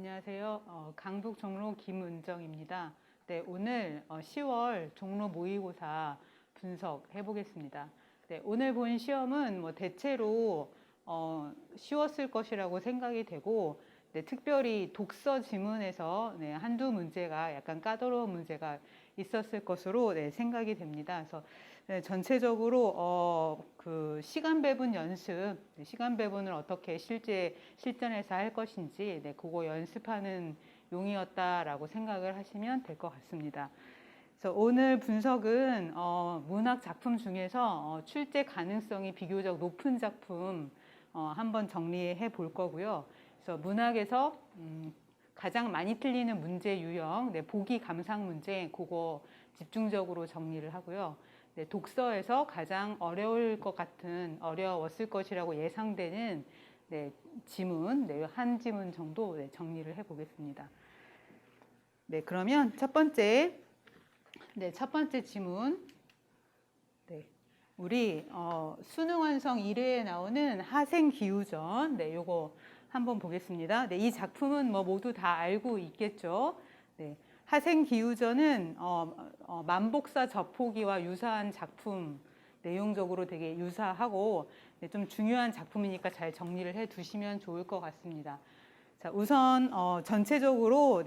안녕하세요. 강북 종로 김은정입니다. 네, 오늘 10월 종로 모의고사 분석해 보겠습니다. 네, 오늘 본 시험은 대체로 쉬웠을 것이라고 생각이 되고, 네, 특별히 독서 지문에서 한두 문제가 약간 까다로운 문제가 있었을 것으로 생각이 됩니다. 그래서 전체적으로 그 시간 배분 연습, 시간 배분을 어떻게 실전에서 할 것인지 그거 연습하는 용이었다라고 생각을 하시면 될 것 같습니다. 그래서 오늘 분석은 문학 작품 중에서 출제 가능성이 비교적 높은 작품 한번 정리해 볼 거고요. 그래서 문학에서 가장 많이 틀리는 문제 유형, 보기 감상 문제, 그거 집중적으로 정리를 하고요. 독서에서 가장 어려웠을 것이라고 예상되는 지문, 한 지문 정도 정리를 해보겠습니다. 그러면 첫 번째 지문. 우리 수능 완성 1회에 나오는 하생기후전, 요거 한번 보겠습니다. 이 작품은 모두 다 알고 있겠죠. 하생기후전은 만복사 저포기와 유사한 작품, 내용적으로 되게 유사하고 좀 중요한 작품이니까 잘 정리를 해 두시면 좋을 것 같습니다. 자, 우선 전체적으로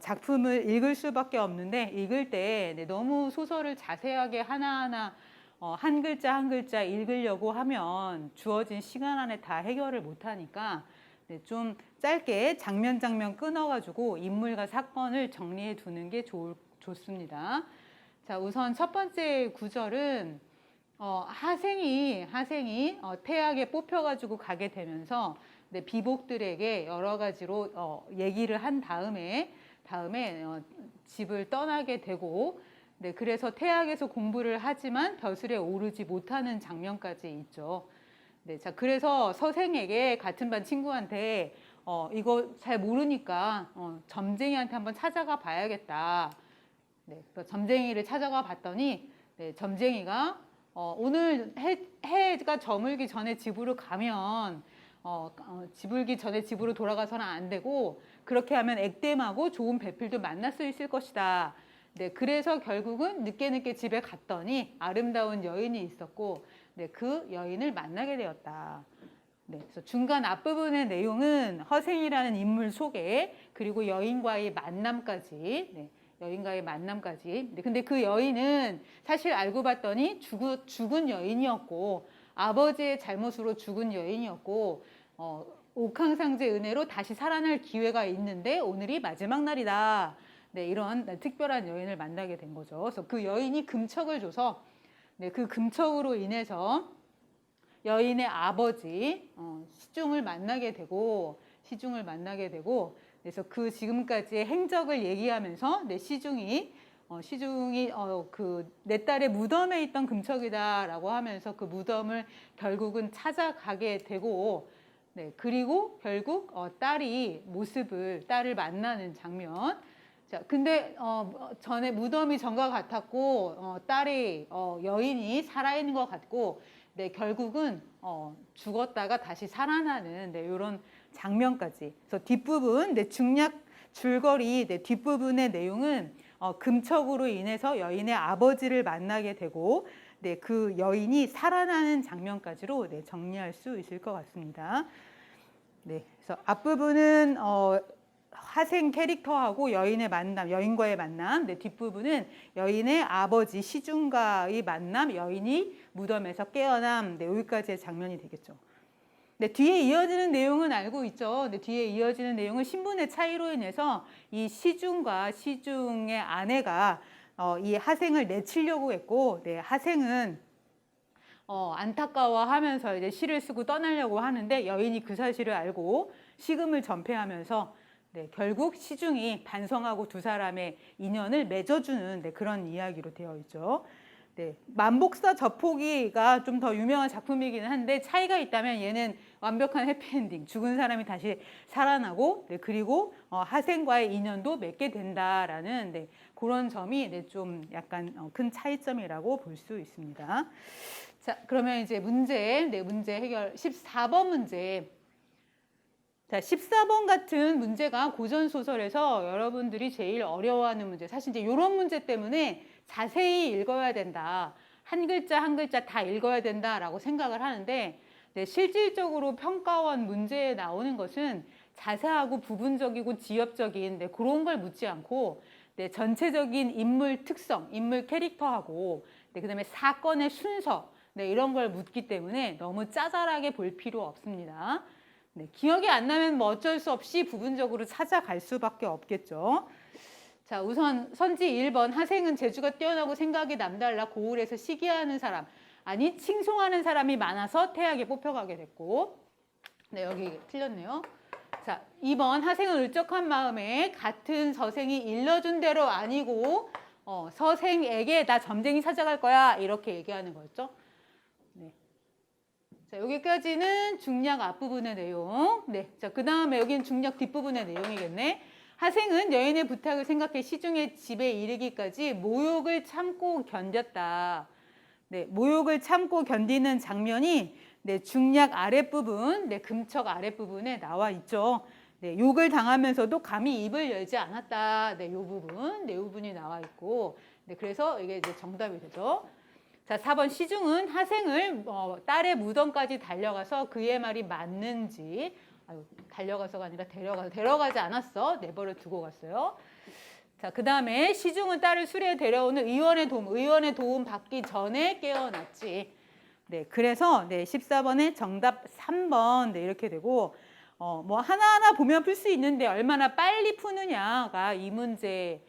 작품을 읽을 수밖에 없는데, 읽을 때 너무 소설을 자세하게 하나하나 한 글자 한 글자 읽으려고 하면 주어진 시간 안에 다 해결을 못하니까 좀 짧게 장면 끊어가지고 인물과 사건을 정리해 두는 게 좋습니다. 자, 우선 첫 번째 구절은 하생이 태학에 뽑혀가지고 가게 되면서 비복들에게 여러 가지로 얘기를 한 다음에 집을 떠나게 되고, 그래서 태학에서 공부를 하지만 벼슬에 오르지 못하는 장면까지 있죠. 자, 그래서 서생에게 같은 반 친구한테 이거 잘 모르니까 점쟁이한테 한번 찾아가 봐야겠다. 점쟁이를 찾아가 봤더니 점쟁이가 오늘 해가 저물기 전에 집으로 가면 지불기 전에 집으로 돌아가서는 안 되고, 그렇게 하면 액땜하고 좋은 배필도 만날 수 있을 것이다. 그래서 결국은 늦게 집에 갔더니 아름다운 여인이 있었고, 그 여인을 만나게 되었다. 그래서 중간 앞부분의 내용은 허생이라는 인물 소개, 그리고 여인과의 만남까지, 근데 그 여인은 사실 알고 봤더니 죽은 여인이었고, 아버지의 잘못으로 죽은 여인이었고, 옥황상제 은혜로 다시 살아날 기회가 있는데 오늘이 마지막 날이다. 이런 특별한 여인을 만나게 된 거죠. 그래서 그 여인이 금척을 줘서 그 금척으로 인해서 여인의 아버지 시중을 만나게 되고, 그래서 그 지금까지의 행적을 얘기하면서 시중이 그 내 딸의 무덤에 있던 금척이다라고 하면서 그 무덤을 결국은 찾아가게 되고, 그리고 결국 딸을 만나는 장면. 자, 근데 전에 무덤이 전과 같았고 여인이 살아있는 것 같고, 결국은 죽었다가 다시 살아나는 이런 장면까지. 그래서 뒷부분, 중략 줄거리 뒷부분의 내용은 금척으로 인해서 여인의 아버지를 만나게 되고, 그 여인이 살아나는 장면까지로 정리할 수 있을 것 같습니다. 그래서 앞부분은 하생 캐릭터하고 여인과의 만남, 뒷부분은 여인의 아버지 시중과의 만남, 여인이 무덤에서 깨어남, 여기까지의 장면이 되겠죠. 뒤에 이어지는 내용은 알고 있죠. 뒤에 이어지는 내용은 신분의 차이로 인해서 이 시중과 시중의 아내가 이 하생을 내치려고 했고, 하생은 안타까워하면서 이제 시를 쓰고 떠나려고 하는데, 여인이 그 사실을 알고 시금을 전폐하면서 결국 시중이 반성하고 두 사람의 인연을 맺어주는 그런 이야기로 되어 있죠. 만복사 저포기가 좀 더 유명한 작품이기는 한데, 차이가 있다면 얘는 완벽한 해피엔딩, 죽은 사람이 다시 살아나고, 그리고 하생과의 인연도 맺게 된다라는 그런 점이 좀 약간 큰 차이점이라고 볼 수 있습니다. 자, 그러면 이제 문제 해결 14번 문제. 자, 14번 같은 문제가 고전소설에서 여러분들이 제일 어려워하는 문제. 사실 이제 이런 문제 때문에 자세히 읽어야 된다. 한 글자 한 글자 다 읽어야 된다라고 생각을 하는데, 네, 실질적으로 평가원 문제에 나오는 것은 자세하고 부분적이고 지엽적인 그런 걸 묻지 않고, 네, 전체적인 인물 특성, 인물 캐릭터하고, 네, 그다음에 사건의 순서, 네, 이런 걸 묻기 때문에 너무 짜잘하게 볼 필요 없습니다. 네, 기억이 안 나면 뭐 어쩔 수 없이 부분적으로 찾아갈 수밖에 없겠죠. 자, 우선 선지 1번 하생은 재주가 뛰어나고 생각이 남달라 고을에서 시기하는 사람, 아니 칭송하는 사람이 많아서 태하게 뽑혀가게 됐고, 네, 여기 틀렸네요. 자, 2번 하생은 울적한 마음에 같은 서생이 일러준 대로 아니고 서생에게 나 점쟁이 찾아갈 거야 이렇게 얘기하는 거였죠. 네. 자, 여기까지는 중략 앞부분의 내용. 네, 자, 그 다음에 여기는 중략 뒷부분의 내용이겠네. 하생은 여인의 부탁을 생각해 시중의 집에 이르기까지 모욕을 참고 견뎠다. 네, 모욕을 참고 견디는 장면이 네, 중략 아랫부분, 네, 금척 아랫부분에 나와 있죠. 네, 욕을 당하면서도 감히 입을 열지 않았다. 네, 이 부분, 네, 이 부분이 나와 있고, 네, 그래서 이게 이제 정답이 되죠. 자, 4번 시중은 하생을 딸의 무덤까지 달려가서 그의 말이 맞는지, 달려가서가 아니라 데려가지 않았어. 내버려 두고 갔어요. 자, 그 다음에 시중은 딸을 수레에 데려오는 의원의 도움 받기 전에 깨어났지. 네, 그래서 네, 14번의 정답 3번 네, 이렇게 되고 뭐 하나하나 보면 풀 수 있는데 얼마나 빨리 푸느냐가 이 문제를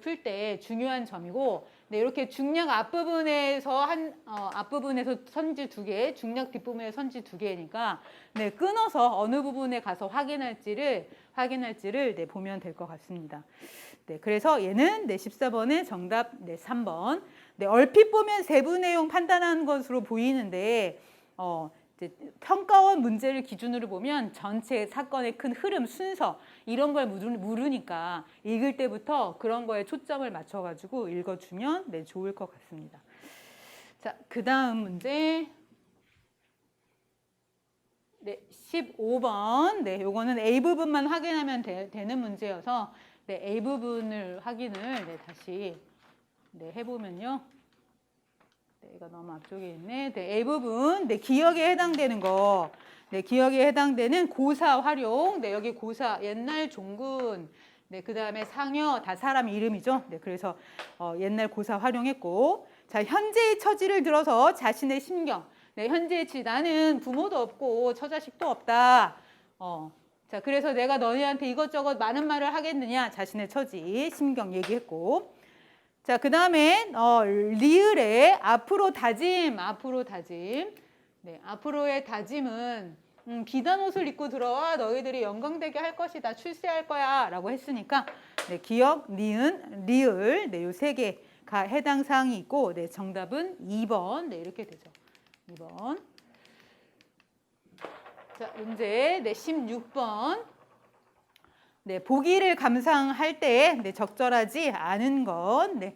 풀 때 중요한 점이고, 네, 이렇게 중략 앞부분에서 앞부분에서 선지 2개, 중략 뒷부분에 선지 2개니까 네, 끊어서 어느 부분에 가서 확인할지를 네, 보면 될 것 같습니다. 네, 그래서 얘는 네, 14번의 정답 네, 3번. 네, 얼핏 보면 세부 내용 판단하는 것으로 보이는데 이제 평가원 문제를 기준으로 보면 전체 사건의 큰 흐름, 순서 이런 걸 물으니까 읽을 때부터 그런 거에 초점을 맞춰가지고 읽어주면 네, 좋을 것 같습니다. 자, 그 다음 문제 네, 15번. 네, 요거는 A 부분만 확인하면 되는 문제여서 네, A 부분을 확인을 네, 다시 네, 해보면요. 네, 이거 너무 앞쪽에 있네. 네, A 부분. 네, 기억에 해당되는 거. 네, 기억에 해당되는 고사 활용. 네, 여기 고사 옛날 종군. 네, 그 다음에 상여 다 사람 이름이죠. 네, 그래서 옛날 고사 활용했고, 자, 현재의 처지를 들어서 자신의 심경. 네, 현재의 처지. 나는 부모도 없고 처자식도 없다. 자, 그래서 내가 너희한테 이것저것 많은 말을 하겠느냐. 자신의 처지, 심경 얘기했고. 자, 그 다음에 리을의 앞으로 다짐. 네, 앞으로의 다짐은 비단 옷을 입고 들어와 너희들이 영광되게 할 것이다. 출세할 거야. 라고 했으니까 네, 기억, 니은, 리을 네, 요 세 개가 해당 사항이 있고 네, 정답은 2번. 네, 이렇게 되죠. 2번. 자, 문제 네, 16번. 네, 보기를 감상할 때 네, 적절하지 않은 것. 네.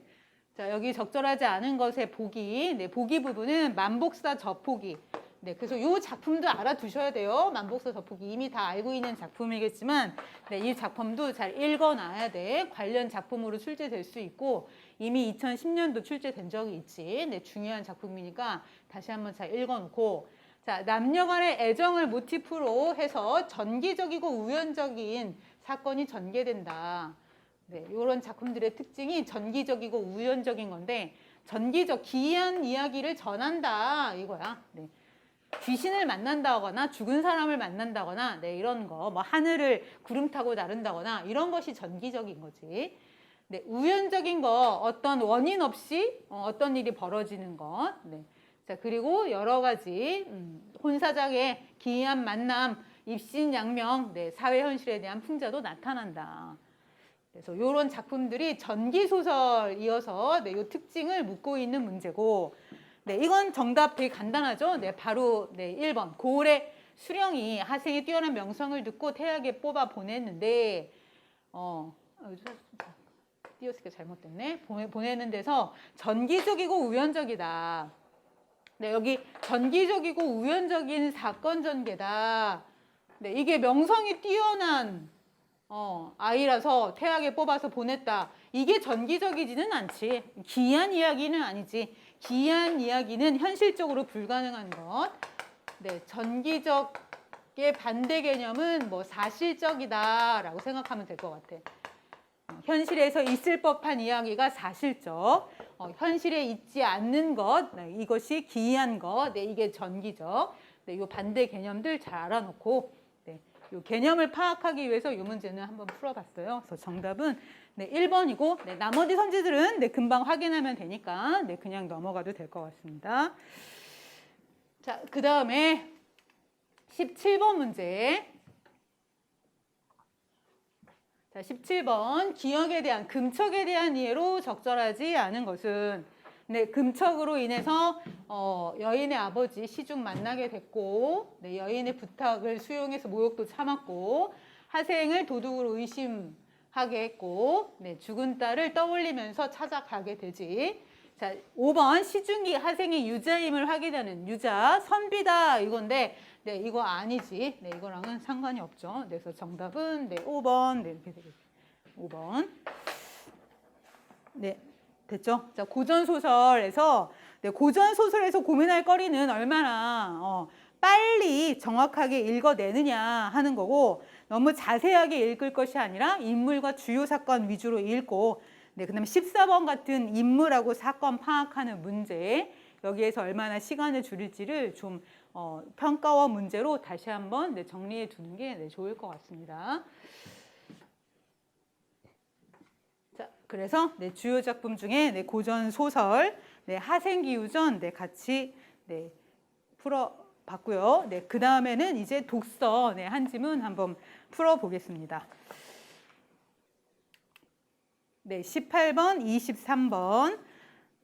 자, 여기 적절하지 않은 것의 보기. 네, 보기 부분은 만복사 저포기. 네, 그래서 이 작품도 알아두셔야 돼요. 만복사 저포기 이미 다 알고 있는 작품이겠지만 네, 이 작품도 잘 읽어놔야 돼. 관련 작품으로 출제될 수 있고 이미 2010년도 출제된 적이 있지. 네, 중요한 작품이니까 다시 한번 잘 읽어놓고, 자, 남녀 간의 애정을 모티프로 해서 전기적이고 우연적인 사건이 전개된다. 네, 이런 작품들의 특징이 전기적이고 우연적인 건데, 전기적 기이한 이야기를 전한다 이거야. 네. 귀신을 만난다거나 죽은 사람을 만난다거나 네, 이런 거, 뭐 하늘을 구름 타고 나른다거나 이런 것이 전기적인 거지. 네, 우연적인 거, 어떤 원인 없이 어떤 일이 벌어지는 것. 네. 자, 그리고 여러 가지 혼사장의 기이한 만남, 입신양명, 네, 사회 현실에 대한 풍자도 나타난다. 그래서 이런 작품들이 전기 소설이어서 네, 이 특징을 묻고 있는 문제고, 네, 이건 정답 되게 간단하죠. 네, 바로 네, 1번. 고을의 수령이 하생의 뛰어난 명성을 듣고 태하게 뽑아 보냈는데, 띄어쓰기가 잘못됐네. 보내는 데서 전기적이고 우연적이다. 네, 여기 전기적이고 우연적인 사건 전개다. 네, 이게 명성이 뛰어난 아이라서 태학에 뽑아서 보냈다. 이게 전기적이지는 않지. 기이한 이야기는 아니지. 기이한 이야기는 현실적으로 불가능한 것. 네, 전기적의 반대 개념은 뭐 사실적이다라고 생각하면 될 것 같아. 현실에서 있을 법한 이야기가 사실적. 현실에 있지 않는 것, 네, 이것이 기이한 것, 네, 이게 전기적. 네, 이 반대 개념들 잘 알아놓고 네, 이 개념을 파악하기 위해서 이 문제는 한번 풀어봤어요. 그래서 정답은 네, 1번이고 네, 나머지 선지들은 네, 금방 확인하면 되니까 네, 그냥 넘어가도 될 것 같습니다. 자, 그 다음에 17번 문제. 자, 17번 기억에 대한 금척에 대한 이해로 적절하지 않은 것은 네, 금척으로 인해서 여인의 아버지 시중 만나게 됐고 네, 여인의 부탁을 수용해서 모욕도 참았고 하생을 도둑으로 의심하게 했고 네, 죽은 딸을 떠올리면서 찾아가게 되지. 자, 5번 시중기 하생이 유자임을 확인하는 유자 선비다 이건데 네, 이거 아니지. 네, 이거랑은 상관이 없죠. 그래서 정답은 네, 5번. 네, 이렇게 되겠죠. 5번. 네, 됐죠? 자, 고전소설에서 네, 고전소설에서 고민할 거리는 얼마나 빨리 정확하게 읽어내느냐 하는 거고 너무 자세하게 읽을 것이 아니라 인물과 주요 사건 위주로 읽고 네, 그다음에 14번 같은 인물하고 사건 파악하는 문제 여기에서 얼마나 시간을 줄일지를 좀 평가와 문제로 다시 한번 네, 정리해 두는 게 네, 좋을 것 같습니다. 자, 그래서 네, 주요 작품 중에 네, 고전 소설, 네, 하생기유전 네, 같이 네, 풀어봤고요. 네, 그 다음에는 이제 독서 네, 한 지문 한번 풀어보겠습니다. 네, 18번, 23번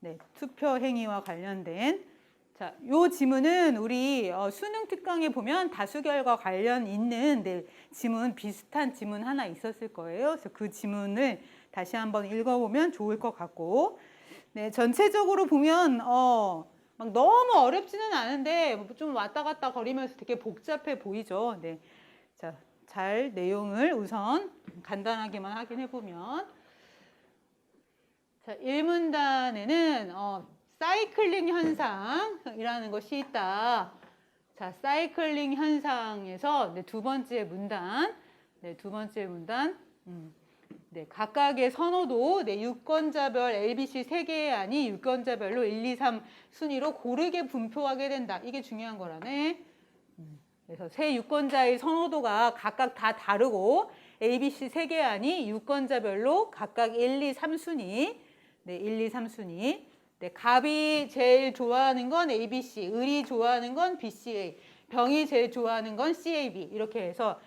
네, 투표 행위와 관련된 자, 요 지문은 우리 수능 특강에 보면 다수결과 관련 있는 네, 지문 비슷한 지문 하나 있었을 거예요. 그래서 그 지문을 다시 한번 읽어보면 좋을 것 같고, 네, 전체적으로 보면 막 너무 어렵지는 않은데 좀 왔다 갔다 거리면서 되게 복잡해 보이죠. 네, 자, 잘 내용을 우선 간단하게만 확인해 보면, 자, 1문단에는 사이클링 현상이라는 것이 있다. 자, 사이클링 현상에서 네, 두 번째 문단, 네, 각각의 선호도, 네, 유권자별 ABC 3개의 안이 유권자별로 1, 2, 3 순위로 고르게 분포하게 된다. 이게 중요한 거라네. 그래서 세 유권자의 선호도가 각각 다 다르고 ABC 3개의 안이 유권자별로 각각 1, 2, 3순위, 네, 1, 2, 3순위. 네, 갑이 제일 좋아하는 건 ABC, 을이 좋아하는 건 BCA, 병이 제일 좋아하는 건 CAB. 이렇게 해서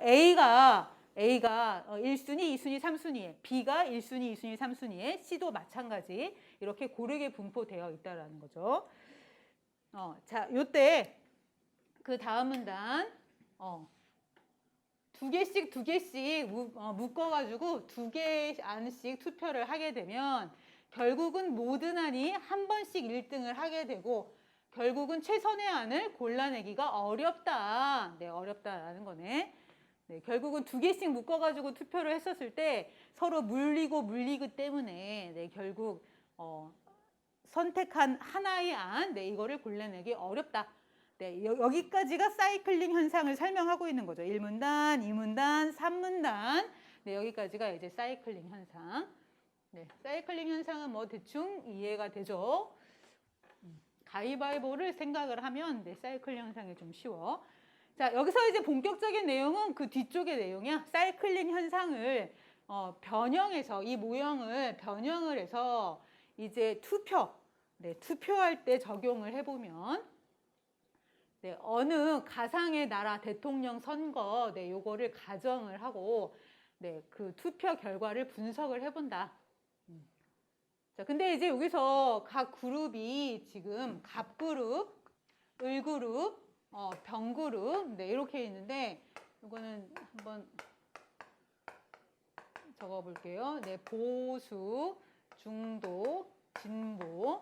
A가 1순위, 2순위, 3순위에, B가 1순위, 2순위, 3순위에, C도 마찬가지 이렇게 고르게 분포되어 있다라는 거죠. 자, 요때 그 다음 문단 두 개씩 묶어가지고 2개 안씩 투표를 하게 되면 결국은 모든 안이 한 번씩 1등을 하게 되고 결국은 최선의 안을 골라내기가 어렵다. 네, 어렵다라는 거네. 네, 결국은 2개씩 묶어가지고 투표를 했었을 때 서로 물리기 때문에 네, 결국 선택한 하나의 안, 네, 이거를 골라내기 어렵다. 네, 여기까지가 사이클링 현상을 설명하고 있는 거죠. 1문단, 2문단, 3문단. 네, 여기까지가 이제 사이클링 현상. 네, 사이클링 현상은 뭐 대충 이해가 되죠. 가위바위보를 생각을 하면 네, 사이클링 현상이 좀 쉬워. 자, 여기서 이제 본격적인 내용은 그 뒤쪽의 내용이야. 사이클링 현상을 변형해서 이 모형을 변형을 해서 이제 투표할 때 적용을 해보면 네, 어느 가상의 나라 대통령 선거 네, 요거를 가정을 하고 네, 그 투표 결과를 분석을 해본다. 자, 근데 이제 여기서 각 그룹이 지금 갑그룹, 을그룹, 병그룹 네, 이렇게 있는데 이거는 한번 적어볼게요. 네, 보수, 중도, 진보,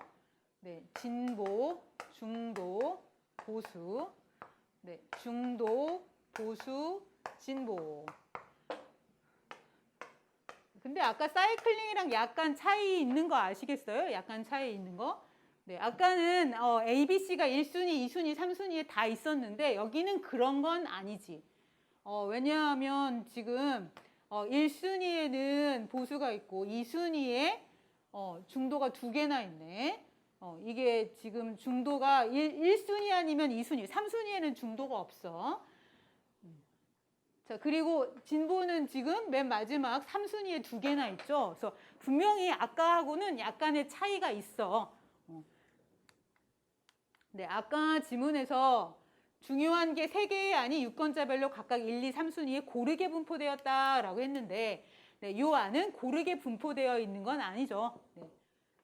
네, 진보, 중도, 보수, 네, 중도, 보수, 진보. 근데 아까 사이클링이랑 약간 차이 있는 거 아시겠어요? 약간 차이 있는 거? 네, 아까는 A, B, C가 1순위, 2순위, 3순위에 다 있었는데 여기는 그런 건 아니지. 왜냐하면 지금 1순위에는 보수가 있고 2순위에 중도가 2개나 있네. 이게 지금 중도가 1순위 아니면 2순위, 3순위에는 중도가 없어. 자, 그리고 진보는 지금 맨 마지막 3순위에 2개나 있죠. 그래서 분명히 아까하고는 약간의 차이가 있어. 네, 아까 지문에서 중요한 게 3개의 안이 유권자별로 각각 1, 2, 3순위에 고르게 분포되었다라고 했는데 네, 이 안은 고르게 분포되어 있는 건 아니죠. 네.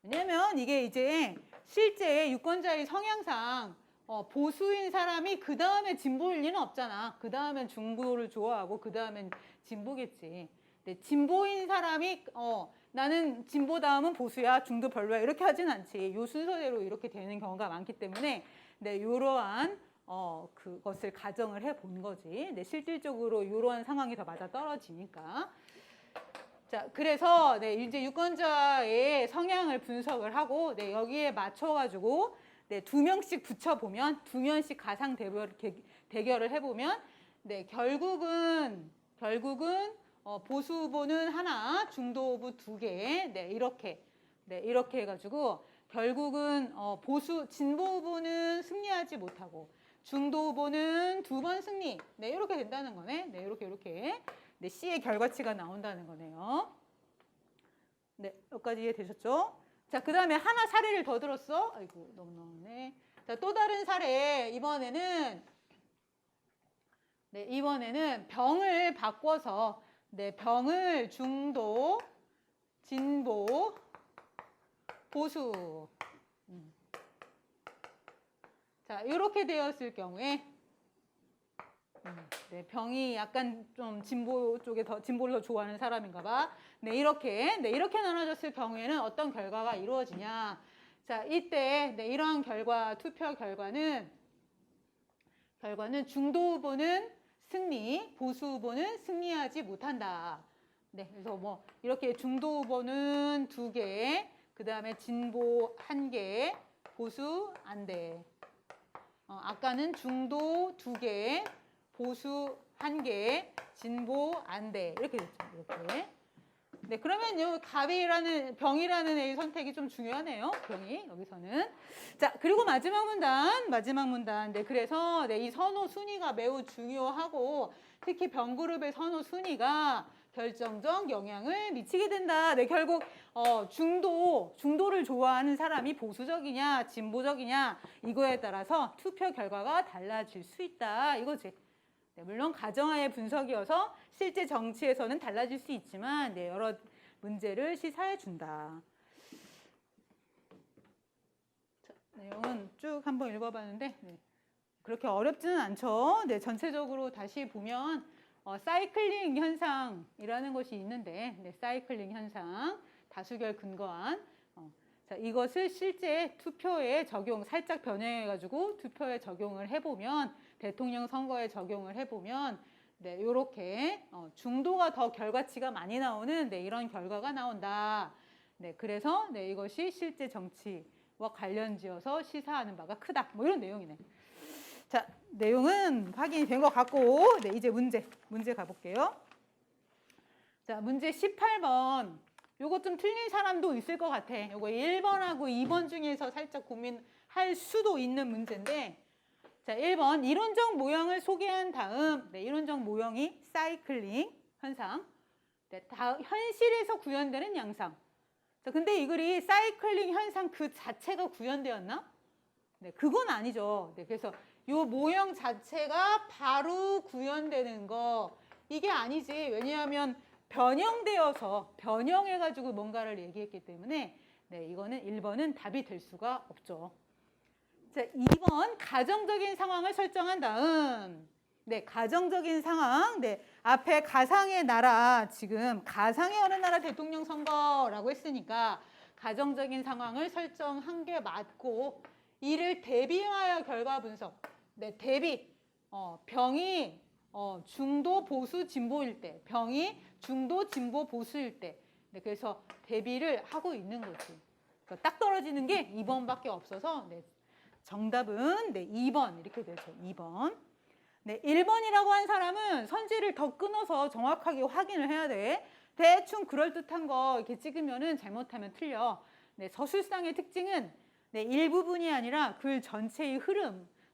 왜냐면 이게 이제 실제 유권자의 성향상 보수인 사람이 그 다음에 진보일 리는 없잖아. 그 다음엔 중도를 좋아하고 그 다음엔 진보겠지. 네, 진보인 사람이 나는 진보 다음은 보수야, 중도 별로야 이렇게 하진 않지. 요 순서대로 이렇게 되는 경우가 많기 때문에 네, 이러한 그것을 가정을 해 본 거지. 네, 실질적으로 이러한 상황이 더 맞아 떨어지니까. 자, 그래서 네, 이제 유권자의 성향을 분석을 하고 네, 여기에 맞춰가지고 네, 2명씩 붙여보면 2명씩 가상 대결을 해보면 네, 결국은 보수 후보는 하나, 중도 후보 2개, 네, 이렇게 해가지고 결국은 진보 후보는 승리하지 못하고 중도 후보는 2번 승리, 네, 이렇게 된다는 거네. 네, 이렇게. 네, C의 결과치가 나온다는 거네요. 네, 여기까지 이해되셨죠? 자, 그 다음에 하나 사례를 더 들었어. 아이고, 너무 나오네. 자, 또 다른 사례. 이번에는 병을 바꿔서, 네, 병을 중도, 진보, 보수. 자, 이렇게 되었을 경우에, 네, 병이 약간 좀 진보를 더 좋아하는 사람인가 봐. 네, 이렇게 나눠졌을 경우에는 어떤 결과가 이루어지냐. 자, 이때, 네, 이러한 투표 결과는 중도 후보는 승리, 보수 후보는 승리하지 못한다. 네, 그래서 뭐, 이렇게 중도 후보는 2개, 그 다음에 진보 1개, 보수 안 돼. 아까는 중도 2개, 보수 1개, 진보 안 돼. 이렇게 됐죠. 이렇게. 네, 그러면 요 병이라는 A의 선택이 좀 중요하네요. 병이 여기서는. 자, 그리고 마지막 문단. 네, 그래서 네, 이 선호 순위가 매우 중요하고 특히 병 그룹의 선호 순위가 결정적 영향을 미치게 된다. 네, 결국 중도를 좋아하는 사람이 보수적이냐, 진보적이냐 이거에 따라서 투표 결과가 달라질 수 있다. 이거지. 네, 물론 가정하의 분석이어서 실제 정치에서는 달라질 수 있지만 네, 여러 문제를 시사해 준다. 자, 내용은 쭉 한번 읽어봤는데 네, 그렇게 어렵지는 않죠. 네, 전체적으로 다시 보면 사이클링 현상이라는 것이 있는데 네, 사이클링 현상, 다수결 근거안. 자, 이것을 실제 투표에 살짝 변형해가지고 투표에 적용을 해보면 대통령 선거에 적용을 해보면 네, 이렇게 중도가 더 결과치가 많이 나오는 네, 이런 결과가 나온다. 네, 그래서 네, 이것이 실제 정치와 관련지어서 시사하는 바가 크다. 뭐 이런 내용이네. 자, 내용은 확인이 된 것 같고 네, 이제 문제 가볼게요. 자, 문제 18번. 요거 좀 틀린 사람도 있을 것 같아. 요거 1번하고 2번 중에서 살짝 고민할 수도 있는 문제인데 자, 1번 이론적 모형을 소개한 다음 네, 이론적 모형이 사이클링 현상 네, 현실에서 구현되는 양상. 자, 근데 이 글이 사이클링 현상 그 자체가 구현되었나? 네, 그건 아니죠. 네, 그래서 요 모형 자체가 바로 구현되는 거 이게 아니지. 왜냐하면 변형해가지고 뭔가를 얘기했기 때문에 네, 이거는 1번은 답이 될 수가 없죠. 자, 2번 가정적인 상황을 설정한 다음 네, 가정적인 상황 네, 앞에 가상의 나라 지금 가상의 어느 나라 대통령 선거라고 했으니까 가정적인 상황을 설정한 게 맞고 이를 대비하여 결과 분석 네, 병이 중도, 보수, 진보일 때, 병이 중도, 진보, 보수일 때. 네, 그래서 대비를 하고 있는 거지. 그러니까 딱 떨어지는 게 2번밖에 없어서 네, 정답은 네, 2번 이렇게 되죠. 2번. 네, 1번이라고 한 사람은 선지를 더 끊어서 정확하게 확인을 해야 돼. 대충 그럴듯한 거 이렇게 찍으면은 잘못하면 틀려. 네, 서술상의 특징은 네, 일부분이 아니라 글 전체의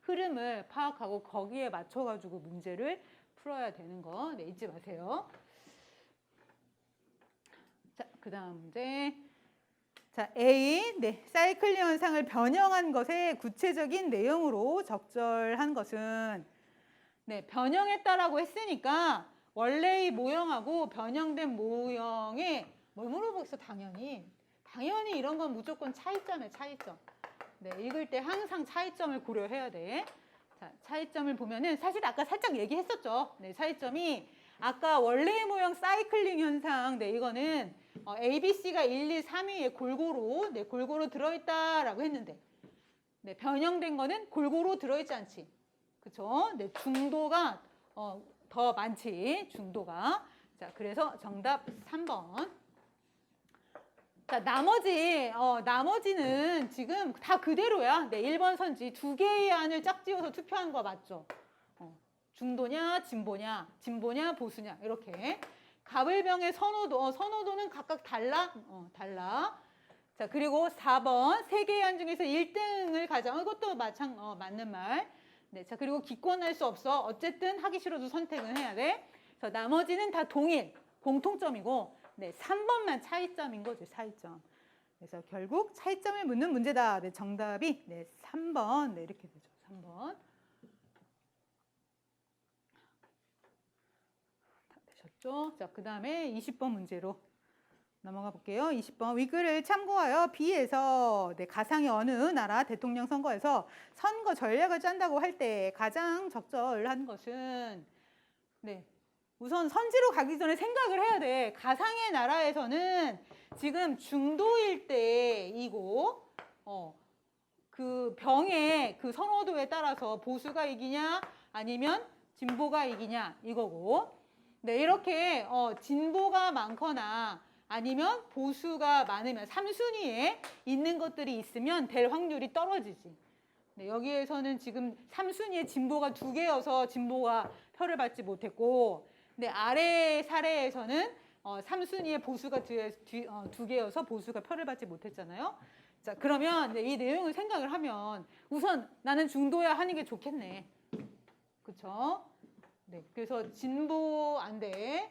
흐름을 파악하고 거기에 맞춰가지고 문제를 풀어야 되는 거 네, 잊지 마세요. 자, 그 다음 문제. 자, A, 네, 사이클링 현상을 변형한 것의 구체적인 내용으로 적절한 것은 네, 변형했다라고 했으니까 원래의 모형하고 변형된 모형에 뭘 물어보겠어, 당연히. 당연히 이런 건 무조건 차이점이에요, 차이점. 네, 읽을 때 항상 차이점을 고려해야 돼. 자, 차이점을 보면은 사실 아까 살짝 얘기했었죠. 네, 차이점이 아까 원래의 모형 사이클링 현상, 네, 이거는 A, B, C가 1, 2, 3위에 골고루 들어있다라고 했는데, 네, 변형된 거는 골고루 들어있지 않지. 그쵸? 네, 중도가 더 많지, 중도가. 자, 그래서 정답 3번. 자, 나머지는 지금 다 그대로야. 네, 1번 선지 2개의 안을 짝지어서 투표한 거 맞죠? 중도냐, 진보냐, 보수냐, 이렇게. 가불병의 선호도는 각각 달라? 달라. 자, 그리고 4번, 3개의 안 중에서 1등을 가장, 이것도 맞는 말. 네, 자, 그리고 기권할 수 없어. 어쨌든 하기 싫어도 선택은 해야 돼. 그래서 나머지는 다 동일, 공통점이고, 네, 3번만 차이점인 거죠, 차이점. 그래서 결국 차이점을 묻는 문제다. 네, 정답이 네, 3번. 네, 이렇게 되죠. 3번. 다 되셨죠? 자, 그 다음에 20번 문제로 넘어가 볼게요. 20번. 위글을 참고하여 B에서 네, 가상의 어느 나라 대통령 선거에서 선거 전략을 짠다고 할 때 가장 적절한 것은 네. 우선 선지로 가기 전에 생각을 해야 돼. 가상의 나라에서는 지금 중도일 때이고, 그 병의 그 선호도에 따라서 보수가 이기냐, 아니면 진보가 이기냐, 이거고. 네, 이렇게, 진보가 많거나, 아니면 보수가 많으면 3순위에 있는 것들이 있으면 될 확률이 떨어지지. 네, 여기에서는 지금 3순위에 진보가 2개여서 진보가 표를 받지 못했고, 근데 아래 사례에서는 3순위에 보수가 2개여서 보수가 표를 받지 못했잖아요. 자, 그러면 이 내용을 생각을 하면 우선 나는 중도야 하는 게 좋겠네. 그쵸? 네, 그래서 진보 안 돼.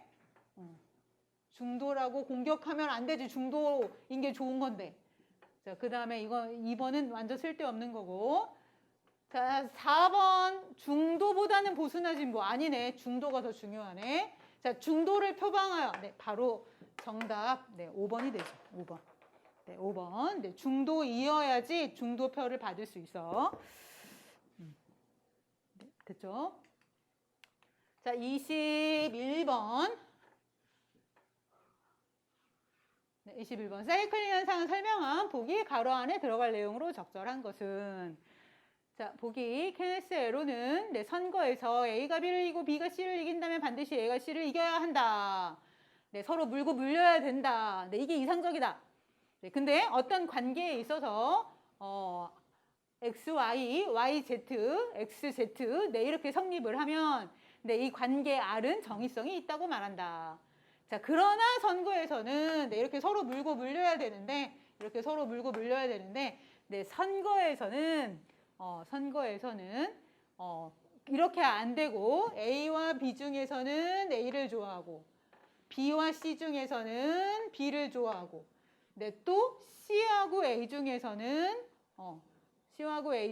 중도라고 공격하면 안 되지. 중도인 게 좋은 건데. 자, 그 다음에 2번은 완전 쓸데없는 거고. 자, 4번 중도보다는 보수나 진보. 아니네. 중도가 더 중요하네. 자, 중도를 표방하여. 네, 바로 정답. 네, 5번이 되죠. 5번. 네, 5번. 네, 중도이어야지 중도표를 받을 수 있어. 네, 됐죠? 자, 21번. 네, 21번. 사이클링 현상을 설명한 보기 가로 안에 들어갈 내용으로 적절한 것은 자, 보기 케네스 에로는 네, 선거에서 A가 B를 이기고 B가 C를 이긴다면 반드시 A가 C를 이겨야 한다. 네, 서로 물고 물려야 된다. 네, 이게 이상적이다. 네, 근데 어떤 관계에 있어서 XY, YZ, XZ 네, 이렇게 성립을 하면 네, 이 관계 R은 정의성이 있다고 말한다. 자, 그러나 선거에서는 네, 이렇게 서로 물고 물려야 되는데 네, 선거에서는 이렇게 안 되고 A와 B 중에서는 A를 좋아하고 B와 C 중에서는 B를 좋아하고 네, 또 C하고 A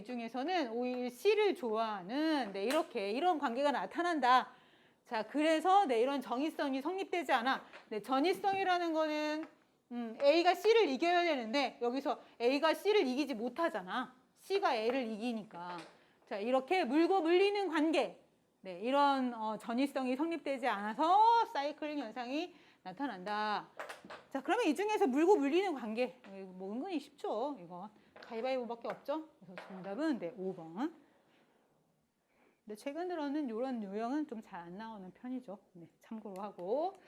중에서는 오히려 C를 좋아하는 네, 이런 관계가 나타난다. 자, 그래서 네, 이런 정의성이 성립되지 않아. 네, 전의성이라는 거는 A가 C를 이겨야 되는데 여기서 A가 C를 이기지 못하잖아. C가 A를 이기니까. 자, 이렇게 물고 물리는 관계. 네, 이런 전의성이 성립되지 않아서 사이클링 현상이 나타난다. 자, 그러면 이 중에서 물고 물리는 관계. 뭐 은근히 쉽죠. 이거 가위바위보밖에 없죠. 그래서 정답은 네, 5번. 근데 최근 들어는 이런 요령은 좀 잘 안 나오는 편이죠. 네, 참고로 하고.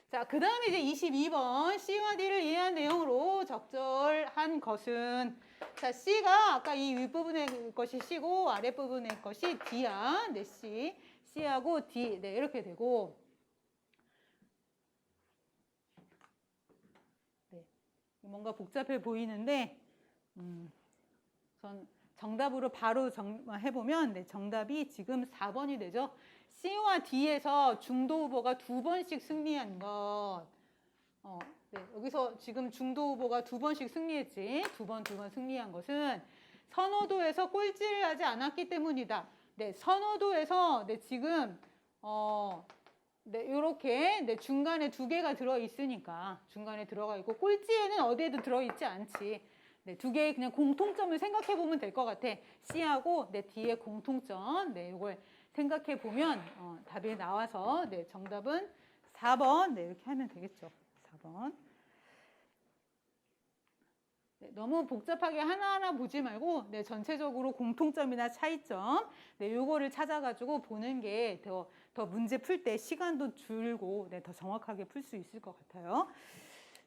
자, 그 다음에 이제 22번 C와 D를 이해한 내용으로 적절한 것은, 자, C가 아까 이 윗부분의 것이 C고 아랫부분의 것이 D야. 네, C하고 D. 네, 이렇게 되고. 네, 뭔가 복잡해 보이는데, 우선 정답으로 바로 해보면, 네, 정답이 지금 4번이 되죠. C와 D에서 중도 후보가 2번씩 승리한 것. 네, 여기서 지금 중도 후보가 2번씩 승리했지. 2번 승리한 것은 선호도에서 꼴찌를 하지 않았기 때문이다. 네, 선호도에서 네, 지금 네, 요렇게 네, 중간에 2개가 들어 있으니까 중간에 들어가 있고 꼴찌에는 어디에도 들어 있지 않지. 네, 2개의 그냥 공통점을 생각해 보면 될 것 같아. C하고 네, D의 공통점. 네, 이걸 생각해 보면 답이 나와서 네, 정답은 4번. 네, 이렇게 하면 되겠죠. 4번. 네, 너무 복잡하게 하나하나 보지 말고 네, 전체적으로 공통점이나 차이점 네, 요거를 찾아가지고 보는 게 더 문제 풀 때 시간도 줄고 네, 더 정확하게 풀 수 있을 것 같아요.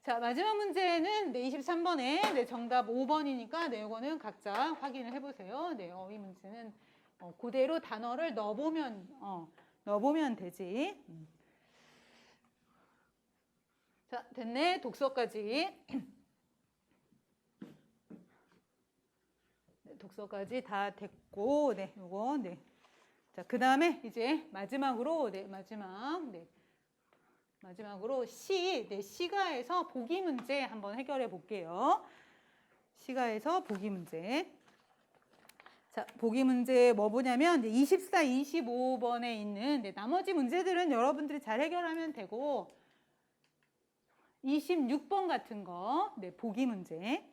자, 마지막 문제는 네, 23번에 네, 정답 5번이니까 네, 요거는 각자 확인을 해보세요. 네, 이 문제는 그대로 단어를 넣어보면 되지. 자, 됐네. 독서까지. 네, 독서까지 다 됐고, 네, 요거, 네. 자, 그 다음에 이제 마지막으로, 네, 마지막으로 네, 시가에서 보기 문제 한번 해결해 볼게요. 시가에서 보기 문제. 자, 보기 문제 뭐 보냐면 24, 25번에 있는 네, 나머지 문제들은 여러분들이 잘 해결하면 되고 26번 같은 거, 네, 보기 문제.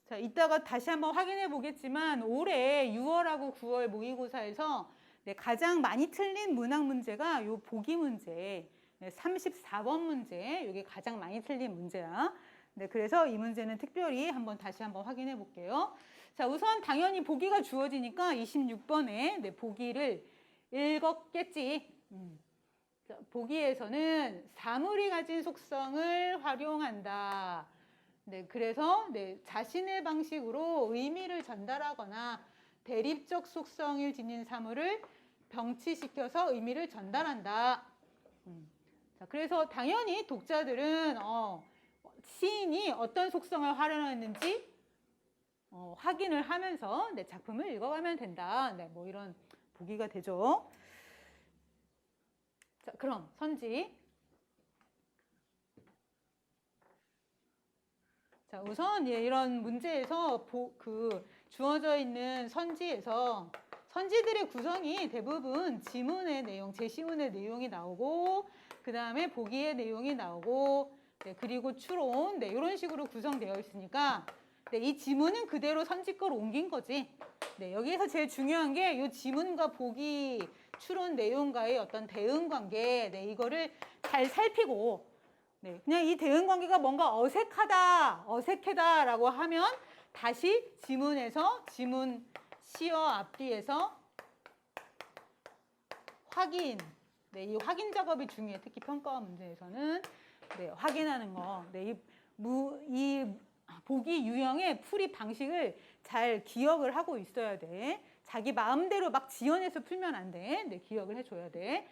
자, 이따가 다시 한번 확인해 보겠지만 올해 6월하고 9월 모의고사에서 네, 가장 많이 틀린 문학 문제가 요 보기 문제, 네, 34번 문제, 이게 가장 많이 틀린 문제야. 네, 그래서 이 문제는 특별히 다시 한번 확인해 볼게요. 자, 우선 당연히 보기가 주어지니까 26번에 네, 보기를 읽었겠지. 자, 보기에서는 사물이 가진 속성을 활용한다. 네, 그래서 네, 자신의 방식으로 의미를 전달하거나 대립적 속성을 지닌 사물을 병치시켜서 의미를 전달한다. 자, 그래서 당연히 독자들은 시인이 어떤 속성을 활용했는지 확인을 하면서 네, 작품을 읽어가면 된다. 네, 뭐 이런 보기가 되죠. 자, 그럼 선지. 자, 우선 이런 문제에서 주어져 있는 선지에서 선지들의 구성이 대부분 지문의 내용, 제시문의 내용이 나오고 그 다음에 보기의 내용이 나오고 네, 그리고 추론 네, 이런 식으로 구성되어 있으니까 네, 이 지문은 그대로 선지 거로 옮긴 거지. 네, 여기에서 제일 중요한 게 이 지문과 보기, 추론 내용과의 어떤 대응 관계 네, 이거를 잘 살피고 네, 그냥 이 대응 관계가 뭔가 어색하다라고 하면 다시 지문에서 지문 시어 앞뒤에서 확인. 네, 이 확인 작업이 중요해. 특히 평가원 문제에서는 네, 확인하는 거. 네, 이 보기 유형의 풀이 방식을 잘 기억을 하고 있어야 돼. 자기 마음대로 막 지어내서 풀면 안 돼. 네, 기억을 해줘야 돼.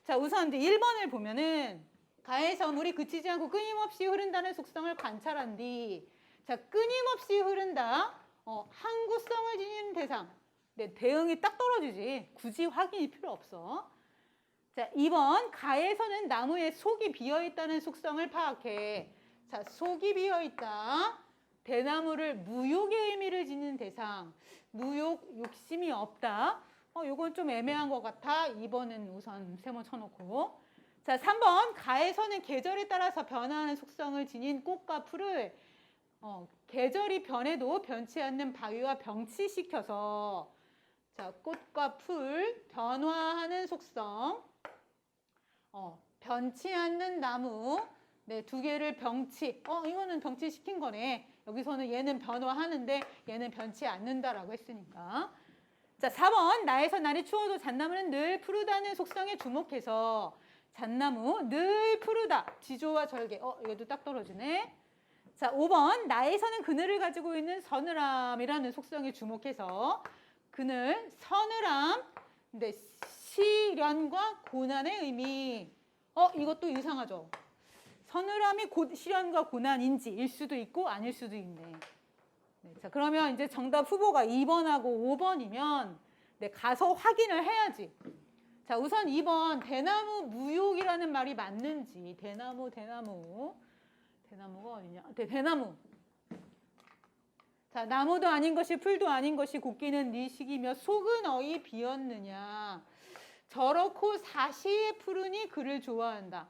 자, 우선 이제 1번을 보면은 가에서 물이 그치지 않고 끊임없이 흐른다는 속성을 관찰한 뒤, 자, 끊임없이 흐른다. 항구성을 지닌 대상. 네, 대응이 딱 떨어지지. 굳이 확인이 필요 없어. 자, 2번 가에서는 나무에 속이 비어있다는 속성을 파악해. 자, 속이 비어있다. 대나무를 무욕의 의미를 지닌 대상. 무욕, 욕심이 없다. 요건 좀 애매한 것 같아. 2번은 우선 세모 쳐놓고. 자, 3번 가에서는 계절에 따라서 변화하는 속성을 지닌 꽃과 풀을 계절이 변해도 변치 않는 바위와 병치시켜서 자, 꽃과 풀 변화하는 속성 변치 않는 나무 네, 2개를 이거는 병치시킨 거네. 여기서는 얘는 변화하는데 얘는 변치 않는다라고 했으니까 자, 4번. 나에서 날이 추워도 잣나무는 늘 푸르다는 속성에 주목해서 잣나무 늘 푸르다. 지조와 절개. 이것도 딱 떨어지네. 자, 5번. 나에서는 그늘을 가지고 있는 서늘함이라는 속성에 주목해서 그늘, 서늘함, 근데 시련과 고난의 의미. 이것도 이상하죠. 서늘함이 시련과 고난인지일 수도 있고 아닐 수도 있네. 네, 자, 그러면 이제 정답 후보가 2번하고 5번이면 네, 가서 확인을 해야지. 자, 우선 2번 대나무 무욕이라는 말이 맞는지. 대나무가 어디냐? 대나무. 자, 나무도 아닌 것이 풀도 아닌 것이 곱기는 네 시기며 속은 어이 비었느냐. 저렇고 사시에 푸르니 그를 좋아한다.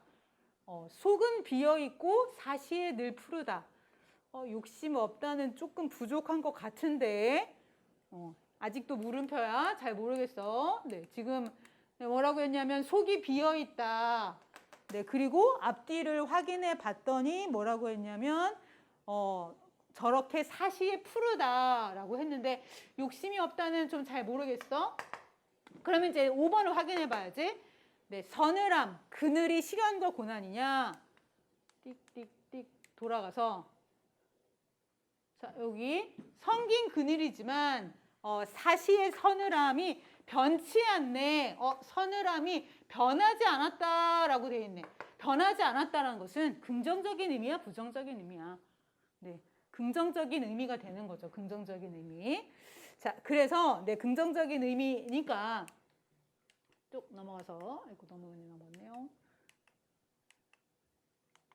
속은 비어있고 사시에 늘 푸르다. 욕심 없다는 조금 부족한 것 같은데 아직도 물음표야. 잘 모르겠어. 네, 지금 뭐라고 했냐면 속이 비어있다. 네, 그리고 앞뒤를 확인해 봤더니 뭐라고 했냐면 저렇게 사시에 푸르다라고 했는데 욕심이 없다는 좀 잘 모르겠어. 그러면 이제 5번을 확인해 봐야지. 네, 서늘함, 그늘이 시련과 고난이냐? 띡띡띡 돌아가서 자, 여기 성긴 그늘이지만 사시의 서늘함이 변치 않네. 서늘함이 변하지 않았다라고 되어 있네. 변하지 않았다라는 것은 긍정적인 의미야, 부정적인 의미야? 네, 긍정적인 의미가 되는 거죠. 긍정적인 의미. 자, 그래서 네, 긍정적인 의미니까 쭉 넘어가서 넘어갔네요.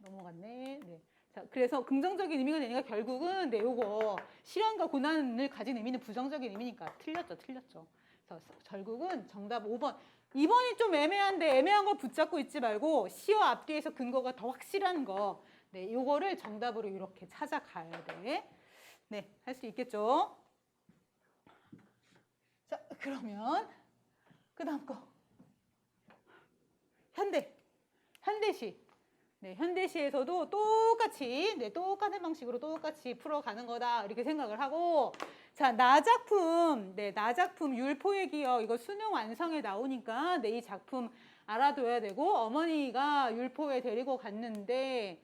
넘어갔네. 네. 자, 그래서 긍정적인 의미가 되니까 결국은 네, 요거 시련과 고난을 가진 의미는 부정적인 의미니까 틀렸죠. 그래서 결국은 정답 5번. 2번이 좀 애매한데 애매한 거 붙잡고 있지 말고 시와 앞뒤에서 근거가 더 확실한 거. 네, 요거를 정답으로 이렇게 찾아가야 돼. 네, 할 수 있겠죠? 자, 그러면 그 다음 거. 현대시. 네, 현대시에서도 똑같이, 네, 똑같은 방식으로 똑같이 풀어가는 거다. 이렇게 생각을 하고. 자, 나작품. 네, 나작품 율포의 기억. 이거 수능 완성에 나오니까, 네, 이 작품 알아둬야 되고, 어머니가 율포에 데리고 갔는데,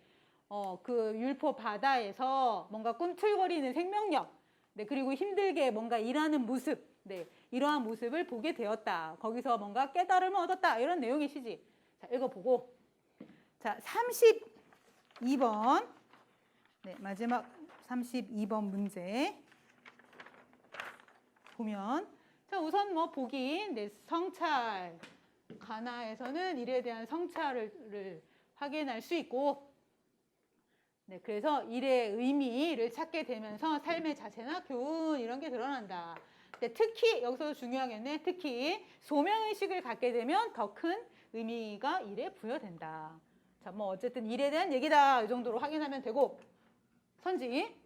그 율포 바다에서 뭔가 꿈틀거리는 생명력. 네, 그리고 힘들게 뭔가 일하는 모습. 네, 이러한 모습을 보게 되었다. 거기서 뭔가 깨달음을 얻었다. 이런 내용의 시지. 자, 읽어보고. 자, 32번. 네, 마지막 32번 문제. 보면. 자, 우선 뭐 보기. 네, 성찰. 가나에서는 일에 대한 성찰을 확인할 수 있고, 네, 그래서 일의 의미를 찾게 되면서 삶의 자세나 교훈 이런 게 드러난다. 네, 특히 여기서 중요하겠네. 특히 소명의식을 갖게 되면 더 큰 의미가 일에 부여된다. 자, 뭐 어쨌든 일에 대한 얘기다. 이 정도로 확인하면 되고. 선지.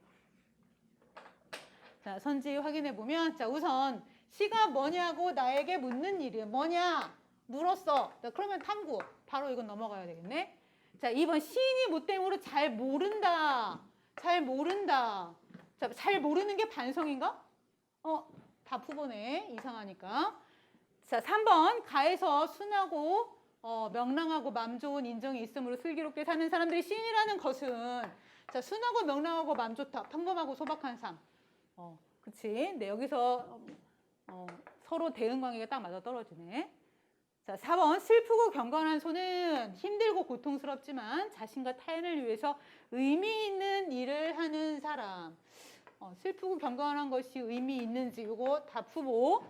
자, 선지 확인해 보면 자, 우선 시가 뭐냐고 나에게 묻는 일이 뭐냐? 물었어. 자, 그러면 탐구. 바로 이건 넘어가야 되겠네. 자, 2번 시인이 뭐 때문에 잘 모른다. 잘 모르는 게 반성인가? 답 후보네. 이상하니까. 자, 3번 가에서 순하고 명랑하고 맘 좋은 인정이 있으므로 슬기롭게 사는 사람들이 시인이라는 것은 자, 순하고 명랑하고 맘 좋다. 평범하고 소박한 삶. 그치? 네, 여기서 서로 대응 관계가 딱 맞아 떨어지네. 자, 4번 슬프고 경건한 손은 힘들고 고통스럽지만 자신과 타인을 위해서 의미 있는 일을 하는 사람. 슬프고 경건한 것이 의미 있는지 이거 답 후보.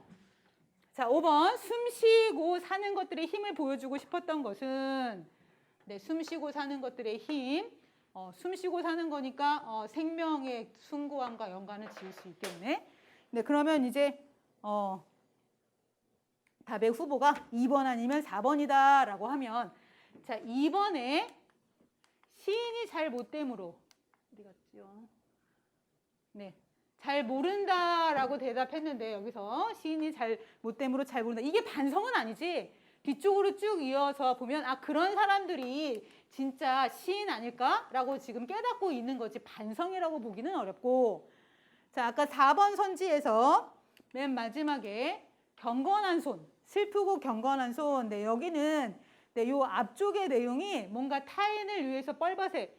자, 5번 숨쉬고 사는 것들의 힘을 보여주고 싶었던 것은 네, 숨쉬고 사는 것들의 힘. 숨쉬고 사는 거니까 생명의 숭고함과 연관을 지을 수 있겠네. 네, 그러면 이제 답의 후보가 2번 아니면 4번이다 라고 하면 자, 2번에 시인이 잘 못됨으로 어디 갔지요? 네, 잘 모른다 라고 대답했는데 여기서 시인이 잘 못됨으로 잘 모른다. 이게 반성은 아니지. 뒤쪽으로 쭉 이어서 보면 아, 그런 사람들이 진짜 시인 아닐까? 라고 지금 깨닫고 있는 거지 반성이라고 보기는 어렵고. 자, 아까 4번 선지에서 맨 마지막에 경건한 손, 슬프고 경건한 손. 네, 여기는 네, 요 앞쪽의 내용이 뭔가 타인을 위해서 뻘밭에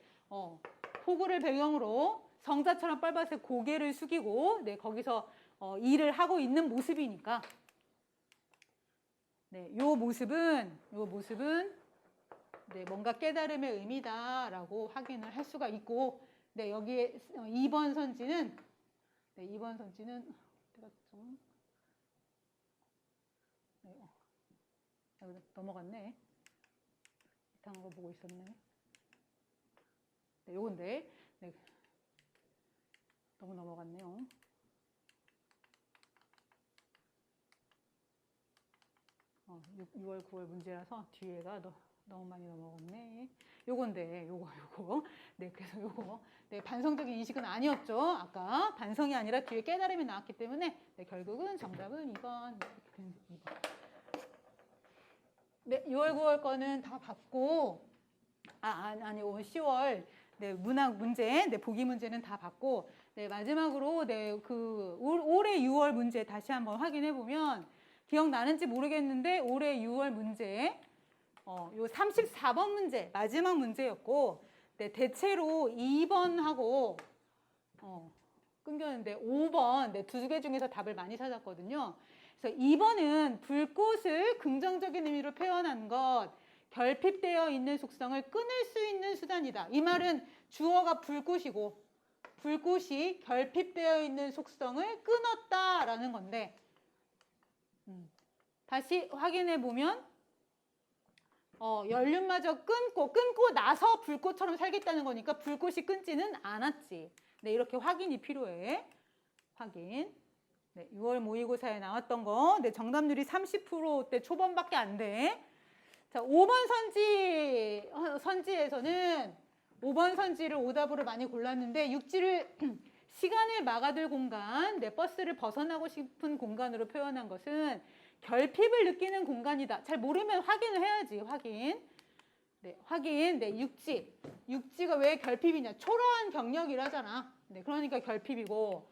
폭우를 배경으로 성자처럼 뻘밭에 고개를 숙이고 네, 거기서 일을 하고 있는 모습이니까 네, 요 모습은 네, 뭔가 깨달음의 의미다라고 확인을 할 수가 있고 네, 여기에 2번 선지는 네, 2번 선지는 네, 넘어갔네. 이상한 거 보고 있었네. 네, 요건데 네, 너무 넘어갔네요. 어, 6월, 9월 문제라서 뒤에가 너무 많이 넘어갔네. 요건데, 요거. 네, 그래서 요거. 네, 반성적인 인식은 아니었죠. 아까 반성이 아니라 뒤에 깨달음이 나왔기 때문에 네, 결국은 정답은 2번. 네, 6월, 9월 거는 다 봤고, 아니, 10월. 네, 문학 문제, 네, 보기 문제는 다 봤고, 네, 마지막으로, 네, 올해 6월 문제 다시 한번 확인해 보면, 기억나는지 모르겠는데, 올해 6월 문제, 요 34번 문제, 마지막 문제였고, 네, 대체로 2번하고, 끊겼는데, 5번, 네, 두 개 중에서 답을 많이 찾았거든요. 그래서 2번은 불꽃을 긍정적인 의미로 표현한 것, 결핍되어 있는 속성을 끊을 수 있는 수단이다. 이 말은 주어가 불꽃이고 불꽃이 결핍되어 있는 속성을 끊었다라는 건데 다시 확인해 보면 연륜마저 끊고 나서 불꽃처럼 살겠다는 거니까 불꽃이 끊지는 않았지. 네, 이렇게 확인이 필요해. 확인. 네, 6월 모의고사에 나왔던 거. 네, 정답률이 30%대 초반밖에 안 돼. 자, 5번 선지에서는 5번 선지를 오답으로 많이 골랐는데 육지를 시간을 막아둘 공간, 네, 버스를 벗어나고 싶은 공간으로 표현한 것은 결핍을 느끼는 공간이다. 잘 모르면 확인을 해야지. 확인. 네, 확인. 네, 육지가 왜 결핍이냐? 초라한 경력이라잖아. 네, 그러니까 결핍이고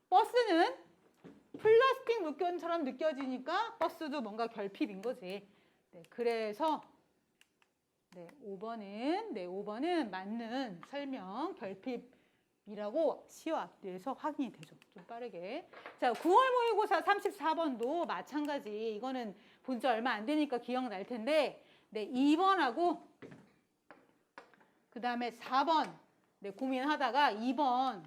버스는 플라스틱 물건처럼 느껴지니까 버스도 뭔가 결핍인 거지. 네, 그래서 네, 5번은 맞는 설명 결핍이라고 시어 앞뒤에서 확인이 되죠. 좀 빠르게. 자, 9월 모의고사 34번도 마찬가지. 이거는 본 지 얼마 안 되니까 기억날 텐데 네, 2번하고 그 다음에 4번 네, 고민하다가 2번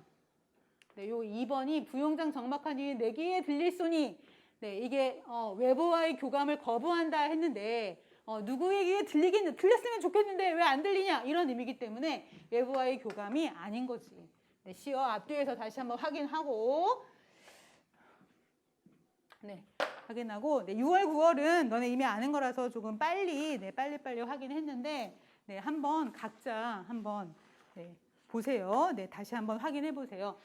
네, 요 2번이 부용장 정막하니 내 귀에 들릴소니 네, 이게 외부와의 교감을 거부한다 했는데 누구에게 들렸으면 좋겠는데 왜 안 들리냐 이런 의미이기 때문에 외부와의 교감이 아닌 거지. 네, 시어 앞뒤에서 다시 한번 확인하고 네, 확인하고 네, 6월, 9월은 너네 이미 아는 거라서 조금 빨리 확인했는데 네, 한번 각자 한번 네, 보세요. 네, 다시 한번 확인해 보세요.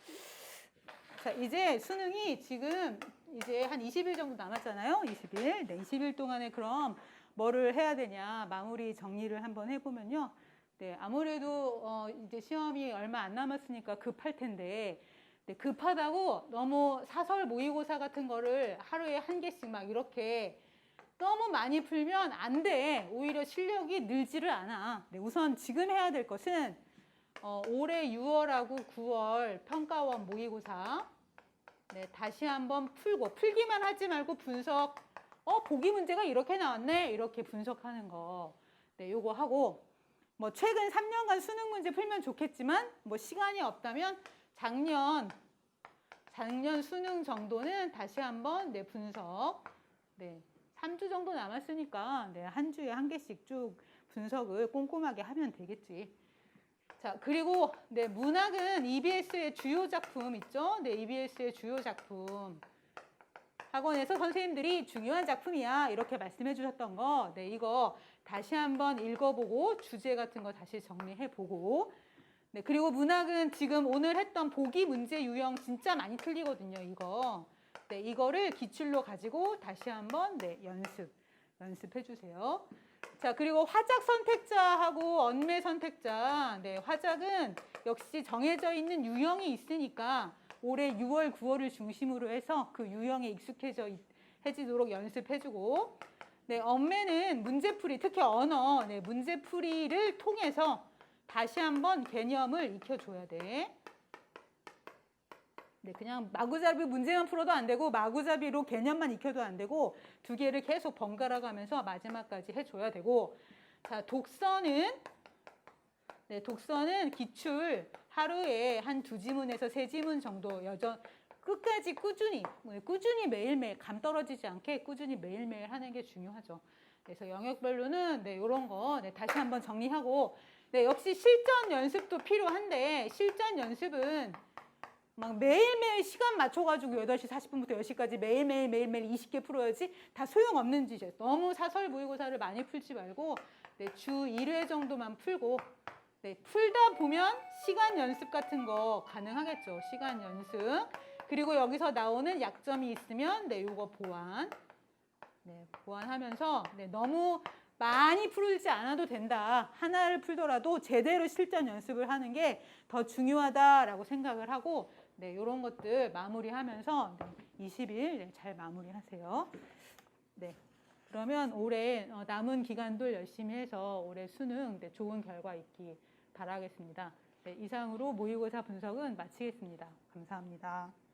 자, 이제 수능이 지금 이제 한 20일 정도 남았잖아요. 20일. 네, 20일 동안에 그럼 뭐를 해야 되냐 마무리 정리를 한번 해보면요. 네, 아무래도 이제 시험이 얼마 안 남았으니까 급할 텐데 네, 급하다고 너무 사설 모의고사 같은 거를 하루에 한 개씩 막 이렇게 너무 많이 풀면 안 돼. 오히려 실력이 늘지를 않아. 네, 우선 지금 해야 될 것은 올해 6월하고 9월 평가원 모의고사 네, 다시 한번 풀기만 하지 말고 분석 보기 문제가 이렇게 나왔네 이렇게 분석하는 거 네, 요거 하고 뭐 최근 3년간 수능 문제 풀면 좋겠지만 뭐 시간이 없다면 작년 수능 정도는 다시 한번 네, 분석 네, 3주 정도 남았으니까 네, 한 주에 한 개씩 쭉 분석을 꼼꼼하게 하면 되겠지. 자, 그리고 네, 문학은 EBS의 주요 작품 있죠? 네, EBS의 주요 작품. 학원에서 선생님들이 중요한 작품이야 이렇게 말씀해 주셨던 거 네, 이거 다시 한번 읽어보고 주제 같은 거 다시 정리해보고 네, 그리고 문학은 지금 오늘 했던 보기 문제 유형 진짜 많이 틀리거든요. 이거 네, 이거를 기출로 가지고 다시 한번 네, 연습해 주세요. 자, 그리고 화작 선택자하고 언매 선택자 네, 화작은 역시 정해져 있는 유형이 있으니까 올해 6월, 9월을 중심으로 해서 그 유형에 해지도록 연습해주고, 네, 엄매는 문제풀이, 특히 언어, 네, 문제풀이를 통해서 다시 한번 개념을 익혀줘야 돼. 네, 그냥 마구잡이 문제만 풀어도 안 되고 마구잡이로 개념만 익혀도 안 되고 두 개를 계속 번갈아 가면서 마지막까지 해줘야 되고, 자, 독서는 기출 하루에 한 2지문에서 3지문 정도 끝까지 꾸준히 매일매일 감 떨어지지 않게 꾸준히 매일매일 하는 게 중요하죠. 그래서 영역별로는 이런 거 다시 한번 정리하고, 역시 실전 연습도 필요한데 실전 연습은 막 매일매일 시간 맞춰가지고 8시 40분부터 10시까지 매일매일 20개 풀어야지 다 소용없는 짓이에요. 너무 사설 모의고사를 많이 풀지 말고 주 1회 정도만 풀고, 풀다 보면 시간 연습 같은 거 가능하겠죠. 시간 연습. 그리고 여기서 나오는 약점이 있으면 요거 보완. 보완하면서 너무 많이 풀지 않아도 된다. 하나를 풀더라도 제대로 실전 연습을 하는 게 더 중요하다라고 생각을 하고, 이런 것들 마무리하면서 20일 잘 마무리하세요. 그러면 올해 남은 기간도 열심히 해서 올해 수능 좋은 결과 있기 바라겠습니다. 이상으로 모의고사 분석은 마치겠습니다. 감사합니다.